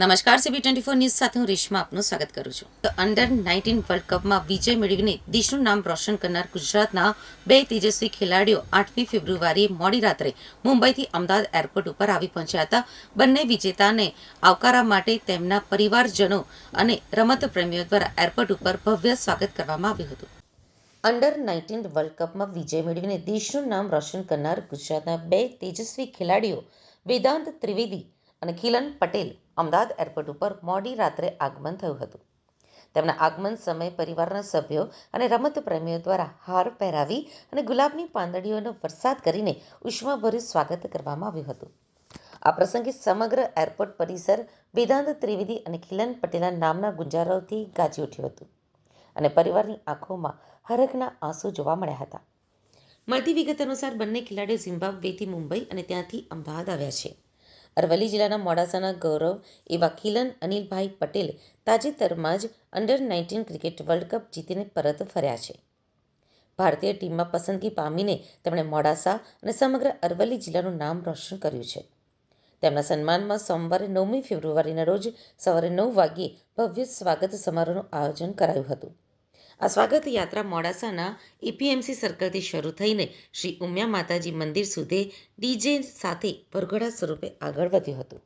નમસ્કાર, CB24 news સાથે હું રેશમા આપનું સ્વાગત કરું છું. તો અંડર-19 વર્લ્ડ કપમાં વિજય મેળવીને દેશનું નામ રોશન કરનાર ગુજરાતના બે તેજસ્વી ખેલાડીઓ 8મી ફેબ્રુઆરીએ મોડી રાત્રે મુંબઈથી અમદાવાદ એરપોર્ટ ઉપર આવી પહોંચ્યા હતા. બંને વિજેતાને આવકારવા માટે તેમના પરિવારજનો અને રમત પ્રેમીઓ દ્વારા એરપોર્ટ ઉપર ભવ્ય સ્વાગત કરવામાં આવ્યું હતું. અંડર-19 વર્લ્ડ કપમાં વિજય મેળવીને દેશનું નામ રોશન કરનાર ગુજરાતના બે તેજસ્વી ખેલાડીઓ વેદાંત ત્રિવેદી અને ખિલન પટેલ અમદાવાદ એરપોર્ટ ઉપર મોડી રાત્રે આગમન થયું હતું. તેમના આગમન સમયે પરિવારના સભ્યો અને રમત પ્રેમીઓ દ્વારા હાર પહેરાવી અને ગુલાબની પાંદડીઓનો વરસાદ કરીને ઉષ્માભર્યું સ્વાગત કરવામાં આવ્યું હતું. આ પ્રસંગે સમગ્ર એરપોર્ટ પરિસર વેદાંત ત્રિવેદી અને ખિલન પટેલના નામના ગુંજારવથી ગાજી ઉઠ્યું હતું અને પરિવારની આંખોમાં હરખના આંસુ જોવા મળ્યા હતા. મળતી વિગત અનુસાર બંને ખેલાડીઓ ઝિમ્બાબ્વેથી મુંબઈ અને ત્યાંથી અમદાવાદ આવ્યા છે. અરવલ્લી જિલ્લાના મોડાસાના ગૌરવ એવા ખિલન અનિલભાઈ પટેલ તાજેતરમાં જ અંડર-19 ક્રિકેટ વર્લ્ડ કપ જીતીને પરત ફર્યા છે. ભારતીય ટીમમાં પસંદગી પામીને તેમણે મોડાસા અને સમગ્ર અરવલ્લી જિલ્લાનું નામ રોશન કર્યું છે. તેમના સન્માનમાં સોમવારે 9મી ફેબ્રુઆરીના રોજ સવારે 9 વાગ્યે ભવ્ય સ્વાગત સમારોહનું આયોજન કરાયું હતું. આ સ્વાગત યાત્રા મોડાસાના APMC સર્કલથી શરૂ થઈને શ્રી ઉમિયા માતાજી મંદિર સુધી ડીજે સાથે વરઘોડા સ્વરૂપે આગળ વધ્યું હતું.